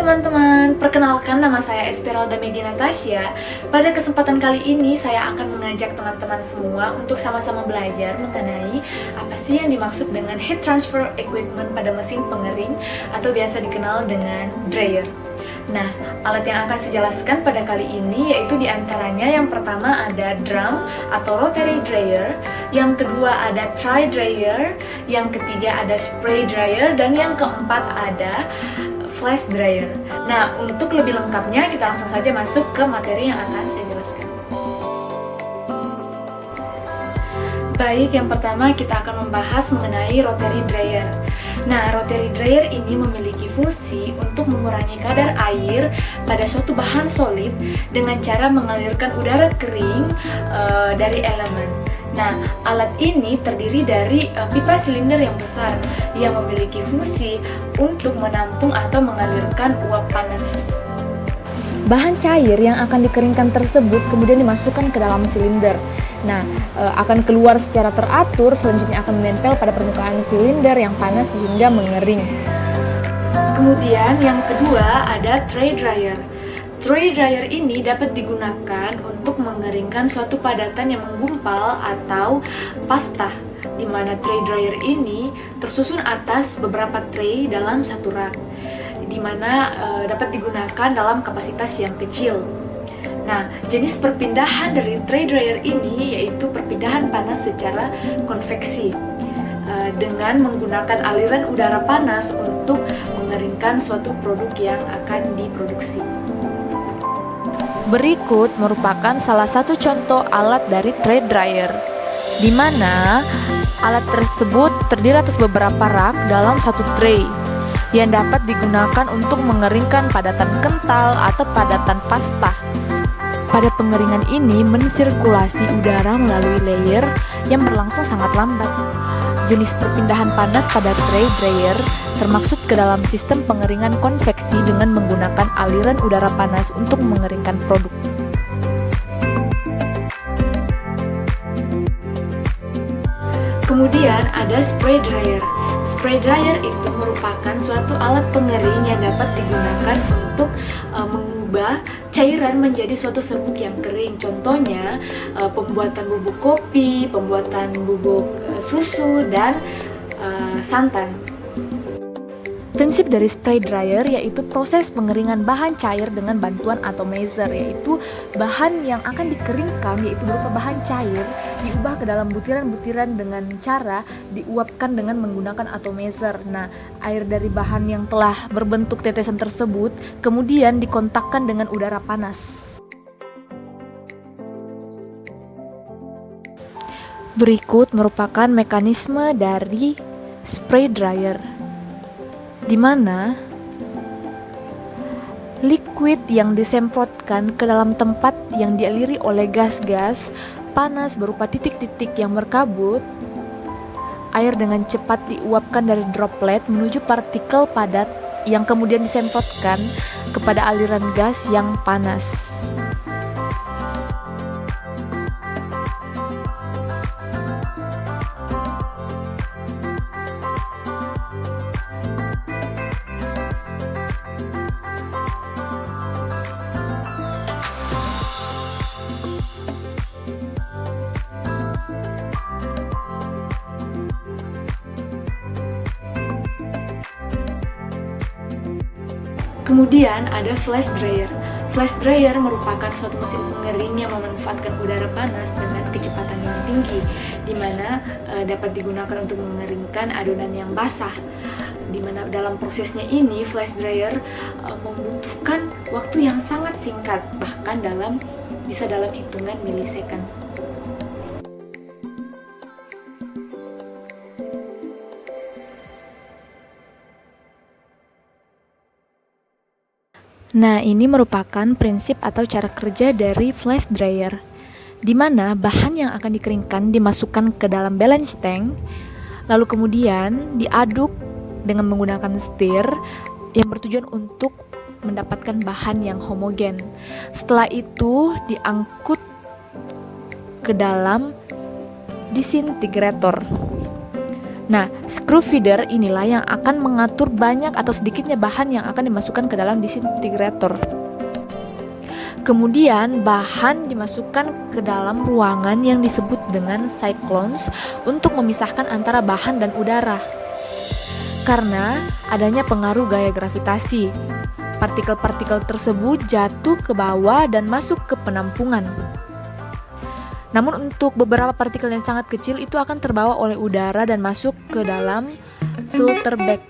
teman-teman, perkenalkan nama saya Esmeralda Megi Natasha. Pada kesempatan kali ini saya akan mengajak teman-teman semua untuk sama-sama belajar mengenai apa sih yang dimaksud dengan heat transfer equipment pada mesin pengering atau biasa dikenal dengan dryer. Nah, alat yang akan saya jelaskan pada kali ini yaitu diantaranya yang pertama ada drum atau rotary dryer, yang kedua ada tray dryer, yang ketiga ada spray dryer, dan yang keempat ada flash dryer. Nah, untuk lebih lengkapnya kita langsung saja masuk ke materi yang akan saya jelaskan. Baik, yang pertama kita akan membahas mengenai rotary dryer. Nah, rotary dryer ini memiliki fungsi untuk mengurangi kadar air pada suatu bahan solid dengan cara mengalirkan udara kering dari elemen. Nah, alat ini terdiri dari pipa silinder yang besar yang memiliki fungsi untuk menampung atau mengalirkan uap panas. Bahan cair yang akan dikeringkan tersebut kemudian dimasukkan ke dalam silinder. Nah, akan keluar secara teratur, selanjutnya akan menempel pada permukaan silinder yang panas hingga mengering. Kemudian yang kedua ada tray dryer. Tray dryer ini dapat digunakan untuk mengeringkan suatu padatan yang menggumpal atau pasta, di mana tray dryer ini tersusun atas beberapa tray dalam satu rak, di mana dapat digunakan dalam kapasitas yang kecil. Nah, jenis perpindahan dari tray dryer ini yaitu perpindahan panas secara konveksi dengan menggunakan aliran udara panas untuk mengeringkan suatu produk yang akan diproduksi. Berikut merupakan salah satu contoh alat dari tray dryer, di mana alat tersebut terdiri atas beberapa rak dalam satu tray yang dapat digunakan untuk mengeringkan padatan kental atau padatan pasta. Pada pengeringan ini mensirkulasi udara melalui layer yang berlangsung sangat lambat. Jenis perpindahan panas pada tray dryer termaksud ke dalam sistem pengeringan konveksi dengan menggunakan aliran udara panas untuk mengeringkan produk. Kemudian ada spray dryer. Spray dryer itu merupakan suatu alat pengering yang dapat digunakan untuk mengubah cairan menjadi suatu serbuk yang kering. Contohnya pembuatan bubuk kopi, pembuatan bubuk susu, dan santan. Prinsip dari spray dryer yaitu proses pengeringan bahan cair dengan bantuan atomizer, yaitu bahan yang akan dikeringkan yaitu berupa bahan cair diubah ke dalam butiran-butiran dengan cara diuapkan dengan menggunakan atomizer. Nah, air dari bahan yang telah berbentuk tetesan tersebut kemudian dikontakkan dengan udara panas. Berikut merupakan mekanisme dari spray dryer, di mana liquid yang disemprotkan ke dalam tempat yang dialiri oleh gas-gas panas berupa titik-titik yang berkabut. Air dengan cepat diuapkan dari droplet menuju partikel padat yang kemudian disemprotkan kepada aliran gas yang panas. Kemudian ada flash dryer. Flash dryer merupakan suatu mesin pengering yang memanfaatkan udara panas dengan kecepatan yang tinggi, di mana dapat digunakan untuk mengeringkan adonan yang basah. Di mana dalam prosesnya ini flash dryer membutuhkan waktu yang sangat singkat, bahkan bisa dalam hitungan milisecond. Nah, ini merupakan prinsip atau cara kerja dari flash dryer, di mana bahan yang akan dikeringkan dimasukkan ke dalam balance tank, lalu kemudian diaduk dengan menggunakan stir yang bertujuan untuk mendapatkan bahan yang homogen. Setelah itu diangkut ke dalam disintegrator. Nah, screw feeder inilah yang akan mengatur banyak atau sedikitnya bahan yang akan dimasukkan ke dalam disintegrator. Kemudian bahan dimasukkan ke dalam ruangan yang disebut dengan cyclones untuk memisahkan antara bahan dan udara. Karena adanya pengaruh gaya gravitasi, partikel-partikel tersebut jatuh ke bawah dan masuk ke penampungan. Namun untuk beberapa partikel yang sangat kecil itu akan terbawa oleh udara dan masuk ke dalam filter bag.